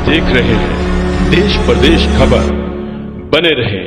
देख रहे हैं देश प्रदेश खबर। बने रहे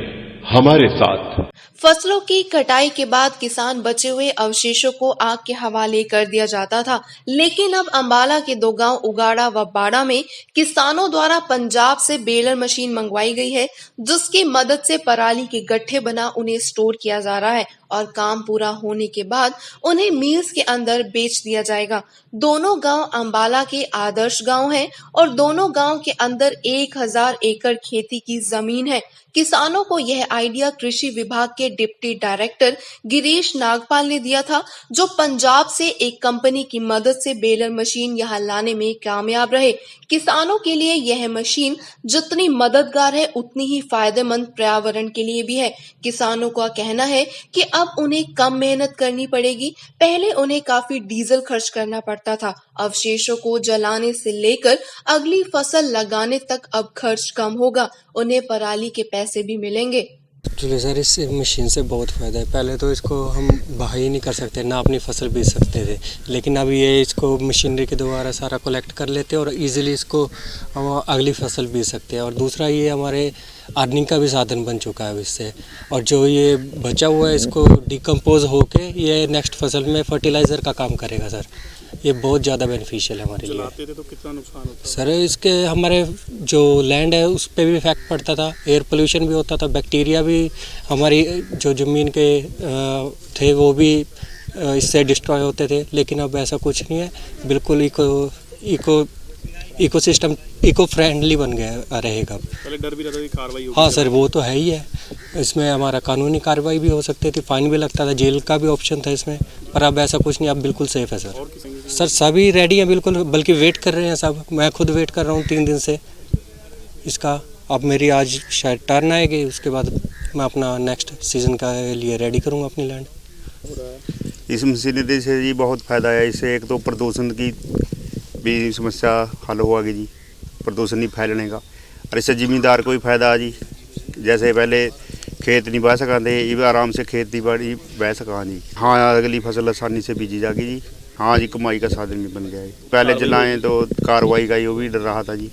हमारे साथ। फसलों की कटाई के बाद किसान बचे हुए अवशेषों को आग के हवाले कर दिया जाता था, लेकिन अब अंबाला के दो गांव उगाड़ा व बाड़ा में किसानों द्वारा पंजाब से बेलर मशीन मंगवाई गई है, जिसकी मदद से पराली के गट्ठे बना उन्हें स्टोर किया जा रहा है और काम पूरा होने के बाद उन्हें मील्स के अंदर बेच दिया जाएगा। दोनों गांव अंबाला के आदर्श गांव हैं और दोनों गांव के अंदर 1000 एकड़ खेती की जमीन है। किसानों को यह आइडिया कृषि विभाग के डिप्टी डायरेक्टर गिरीश नागपाल ने दिया था, जो पंजाब से एक कंपनी की मदद से बेलर मशीन यहां लाने में कामयाब रहे। किसानों के लिए यह मशीन जितनी मददगार है, उतनी ही फायदेमंद पर्यावरण के लिए भी है। किसानों का कहना है कि अब उन्हें कम मेहनत करनी पड़ेगी। पहले उन्हें काफी डीजल खर्च करना पड़ता था। अवशेषों को जलाने से लेकर अगली फसल लगाने तक अब खर्च कम होगा। उन्हें पराली के पैसे भी मिलेंगे। एक्चुअली सर, इस मशीन से बहुत फ़ायदा है। पहले तो इसको हम बहा ही नहीं कर सकते, ना अपनी फसल बेच सकते थे, लेकिन अब ये इसको मशीनरी के द्वारा सारा कलेक्ट कर लेते हैं और इजीली इसको हम अगली फसल बेच सकते हैं। और दूसरा, ये हमारे अर्निंग का भी साधन बन चुका है इससे। और जो ये बचा हुआ है, इसको डिकम्पोज होके ये नेक्स्ट फसल में फर्टिलाइज़र का काम करेगा सर। ये बहुत ज़्यादा बेनिफिशियल है हमारे लिए। चलाते थे तो कितना नुकसान होता सर, इसके हमारे जो लैंड है उस पर भी इफेक्ट पड़ता था, एयर पोल्यूशन भी होता था, बैक्टीरिया भी हमारी जो ज़मीन के थे वो भी इससे डिस्ट्रॉय होते थे। लेकिन अब ऐसा कुछ नहीं है, बिल्कुल इकोसिस्टम इको फ्रेंडली बन गया रहेगा। पहले डर भी रहता था कि कार्रवाई होगी। हाँ सर, वो तो है ही है। इसमें हमारा कानूनी कार्रवाई भी हो सकती थी, फाइन भी लगता था, जेल का भी ऑप्शन था इसमें, पर अब ऐसा कुछ नहीं, अब बिल्कुल सेफ है सर। सर सभी रेडी हैं बिल्कुल, बल्कि वेट कर रहे हैं सब। मैं खुद वेट कर रहा हूँ 3 दिन से इसका। अब मेरी आज शायद टर्न आएगी, उसके बाद मैं अपना नेक्स्ट सीज़न का लिए रेडी करूँगा अपनी लैंड। इस मशीनरी से जी बहुत फ़ायदा है। इससे एक तो प्रदूषण की भी समस्या हल होगी जी, प्रदूषण नहीं फैलने का। और इससे जिम्मेदार को भी फायदा है जी। जैसे पहले खेत नहीं बह सका थे, ये आराम से खेती बाड़ी बह सका जी। हाँ, अगली फसल आसानी से बीजी जाएगी जी। हाँ जी, कमाई का साधन भी बन गया है। पहले जलाएँ तो कार्रवाई का वो भी डर रहा था जी।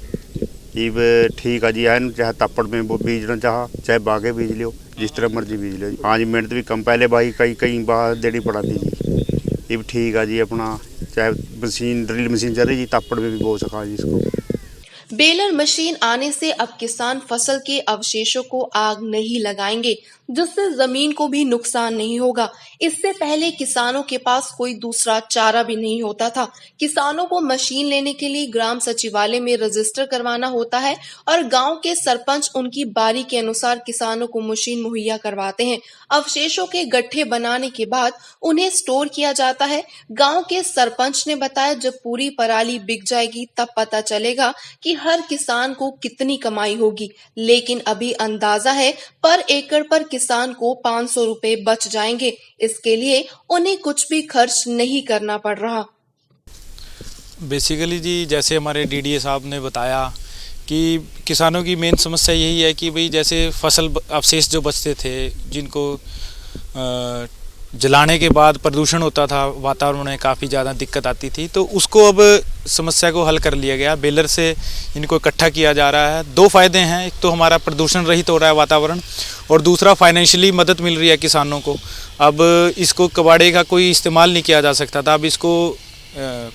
ये ठीक है जी, है चाहे तप्पड़ में बीजना चाहे बागे बीज लो, जिस तरह मर्जी बीज लो। हाँ जी, मेहनत भी कम, पहले भाई कई बार देनी पड़ती जी। ये भी ठीक है जी, अपना चाहे मशीन ड्रिल मशीन चल रही जी, तप्पड़ में भी बो सका जी इसको। बेलर मशीन आने से अब किसान फसल के अवशेषों को आग नहीं लगाएंगे, जिससे जमीन को भी नुकसान नहीं होगा। इससे पहले किसानों के पास कोई दूसरा चारा भी नहीं होता था। किसानों को मशीन लेने के लिए ग्राम सचिवालय में रजिस्टर करवाना होता है और गांव के सरपंच उनकी बारी के अनुसार किसानों को मशीन मुहैया करवाते हैं। अवशेषों के गट्ठे बनाने के बाद उन्हें स्टोर किया जाता है। गांव के सरपंच ने बताया, जब पूरी पराली बिक जाएगी तब पता चलेगा कि हर किसान को कितनी कमाई होगी। लेकिन अभी अंदाजा है पर एकड़ पर किसान को 500 रुपए बच जाएंगे। इसके लिए उन्हें कुछ भी खर्च नहीं करना पड़ रहा। बेसिकली जी, जैसे हमारे डीडीए साहब ने बताया कि किसानों की मेन समस्या यही है कि भाई जैसे फसल अवशेष जो बचते थे, जिनको जलाने के बाद प्रदूषण होता था, वातावरण में काफ़ी ज़्यादा दिक्कत आती थी, तो उसको अब समस्या को हल कर लिया गया। बेलर से इनको इकट्ठा किया जा रहा है। 2 फायदे हैं, एक तो हमारा प्रदूषण रहित हो रहा है वातावरण, और दूसरा फाइनेंशियली मदद मिल रही है किसानों को। अब इसको कबाड़े का कोई इस्तेमाल नहीं किया जा सकता था, अब इसको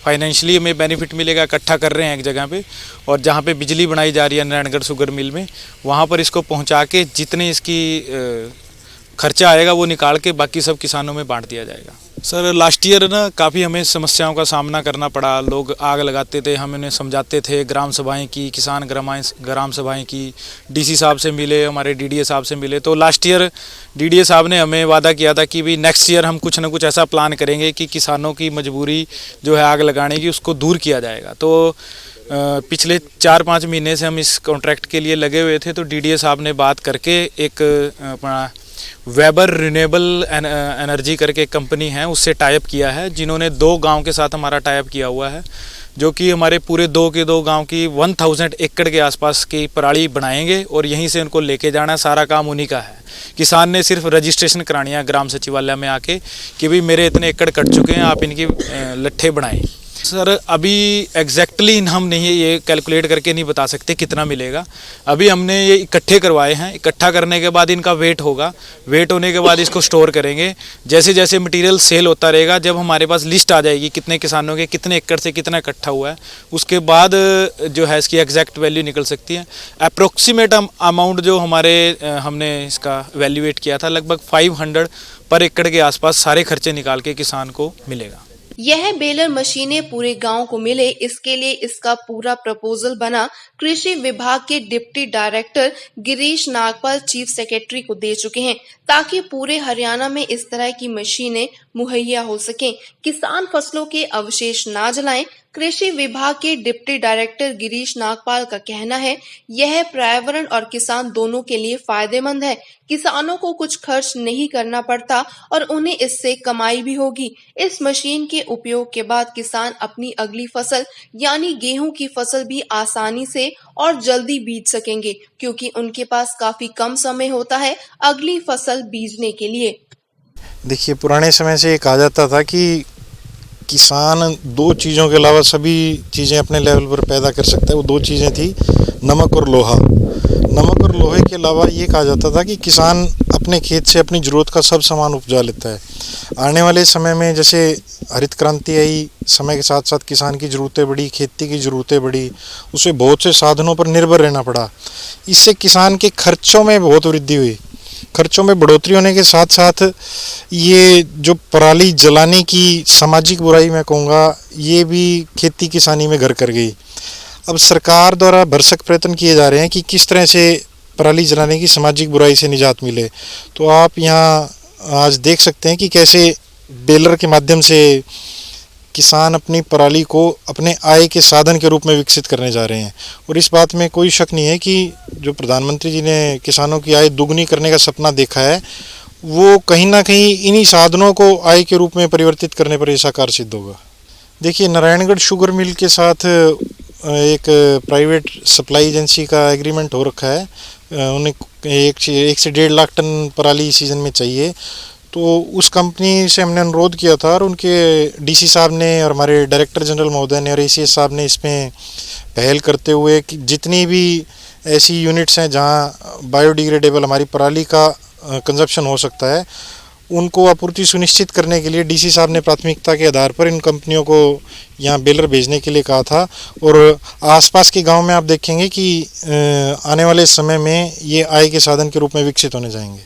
फाइनेंशियली हमें बेनिफिट मिलेगा। इकट्ठा कर रहे हैं एक जगह पे, और जहाँ पे बिजली बनाई जा रही है नारायणगढ़ शुगर मिल में, वहाँ पर इसको पहुँचा के जितने इसकी खर्चा आएगा वो निकाल के बाकी सब किसानों में बांट दिया जाएगा। सर, लास्ट ईयर ना काफ़ी हमें समस्याओं का सामना करना पड़ा। लोग आग लगाते थे, हम उन्हें समझाते थे, ग्राम सभाएं की, किसान ग्राम सभाएं की, डीसी साहब से मिले, हमारे डीडीए साहब से मिले। तो लास्ट ईयर डीडीए साहब ने हमें वादा किया था कि भाई नेक्स्ट ईयर हम कुछ ना कुछ ऐसा प्लान करेंगे कि किसानों की मजबूरी जो है आग लगाने की, उसको दूर किया जाएगा। तो पिछले 4-5 महीने से हम इस कॉन्ट्रैक्ट के लिए लगे हुए थे। तो डीडीए साहब ने बात करके एक अपना वेबर रिन्यूएबल एनर्जी करके एक कंपनी है, उससे टाइप किया है, जिन्होंने 2 गांव के साथ हमारा टाइप किया हुआ है, जो कि हमारे पूरे 2 गांव की 1000 एकड़ के आसपास की पराली बनाएंगे और यहीं से उनको लेके जाना है। सारा काम उन्हीं का है। किसान ने सिर्फ रजिस्ट्रेशन करानी है ग्राम सचिवालय में आके कि भाई मेरे इतने एकड़ कट चुके हैं, आप इनकी लट्ठे बनाएं। सर अभी एग्जैक्टली हम नहीं ये कैलकुलेट करके नहीं बता सकते कितना मिलेगा। अभी हमने ये इकट्ठे करवाए हैं, इकट्ठा करने के बाद इनका वेट होगा, वेट होने के बाद इसको स्टोर करेंगे। जैसे जैसे मटेरियल सेल होता रहेगा, जब हमारे पास लिस्ट आ जाएगी कितने किसानों के कितने एकड़ से कितना इकट्ठा हुआ है, उसके बाद जो है इसकी एग्जैक्ट वैल्यू निकल सकती है। अप्रोक्सीमेट अमाउंट जो हमने इसका वैल्यूएट किया था लगभग 500 पर एकड़ के आसपास सारे खर्चे निकाल के किसान को मिलेगा। यह बेलर मशीनें पूरे गांव को मिले, इसके लिए इसका पूरा प्रपोजल बना कृषि विभाग के deputy director Girish Nagpal chief secretary को दे चुके हैं, ताकि पूरे हरियाणा में इस तरह की मशीनें मुहैया हो सकें। किसान फसलों के अवशेष ना जलाएं। कृषि विभाग के डिप्टी डायरेक्टर गिरीश नागपाल का कहना है, यह पर्यावरण और किसान दोनों के लिए फायदेमंद है। किसानों को कुछ खर्च नहीं करना पड़ता और उन्हें इससे कमाई भी होगी। इस मशीन के उपयोग के बाद किसान अपनी अगली फसल यानी गेहूं की फसल भी आसानी से और जल्दी बीज सकेंगे, क्योंकि उनके पास काफी कम समय होता है अगली फसल बीजने के लिए। देखिए, पुराने समय से ये कहा जाता था कि किसान दो चीज़ों के अलावा सभी चीज़ें अपने लेवल पर पैदा कर सकता है। वो दो चीज़ें थी, नमक और लोहा। नमक और लोहे के अलावा ये कहा जाता था कि किसान अपने खेत से अपनी ज़रूरत का सब सामान उपजा लेता है। आने वाले समय में जैसे हरित क्रांति आई, समय के साथ साथ किसान की ज़रूरतें बढ़ी, खेती की ज़रूरतें बढ़ी, उसे बहुत से साधनों पर निर्भर रहना पड़ा। इससे किसान के खर्चों में बहुत वृद्धि हुई। खर्चों में बढ़ोतरी होने के साथ साथ ये जो पराली जलाने की सामाजिक बुराई मैं कहूँगा, ये भी खेती किसानी में घर कर गई। अब सरकार द्वारा भरसक प्रयत्न किए जा रहे हैं कि किस तरह से पराली जलाने की सामाजिक बुराई से निजात मिले। तो आप यहाँ आज देख सकते हैं कि कैसे बेलर के माध्यम से किसान अपनी पराली को अपने आय के साधन के रूप में विकसित करने जा रहे हैं। और इस बात में कोई शक नहीं है कि जो प्रधानमंत्री जी ने किसानों की आय दुगनी करने का सपना देखा है, वो कहीं ना कहीं इन्हीं साधनों को आय के रूप में परिवर्तित करने पर साकार सिद्ध होगा। देखिए, नारायणगढ़ शुगर मिल के साथ एक प्राइवेट सप्लाई एजेंसी का एग्रीमेंट हो रखा है। उन्हें 1 से 1.5 लाख टन पराली सीज़न में चाहिए। तो उस कंपनी से हमने अनुरोध किया था और उनके डीसी साहब ने और हमारे डायरेक्टर जनरल महोदय ने और एसीएस साहब ने इसमें पहल करते हुए कि जितनी भी ऐसी यूनिट्स हैं जहां बायोडिग्रेडेबल हमारी पराली का कंजप्शन हो सकता है, उनको आपूर्ति सुनिश्चित करने के लिए डीसी साहब ने प्राथमिकता के आधार पर इन कंपनियों को यहाँ बेलर भेजने के लिए कहा था। और आसपास के गांव में आप देखेंगे कि आने वाले समय में ये आय के साधन के रूप में विकसित होने जाएंगे।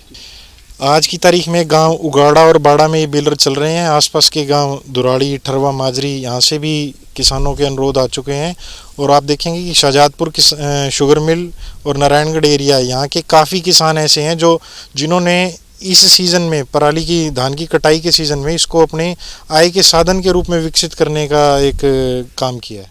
आज की तारीख में गांव उगाड़ा और बाड़ा में ये बेलर चल रहे हैं। आसपास के गांव दुराड़ी, ठरवा, माजरी, यहाँ से भी किसानों के अनुरोध आ चुके हैं। और आप देखेंगे कि शाहजादपुर शुगर मिल और नारायणगढ़ एरिया, यहाँ के काफ़ी किसान ऐसे हैं जिन्होंने इस सीज़न में पराली की धान की कटाई के सीज़न में इसको अपने आय के साधन के रूप में विकसित करने का एक काम किया है।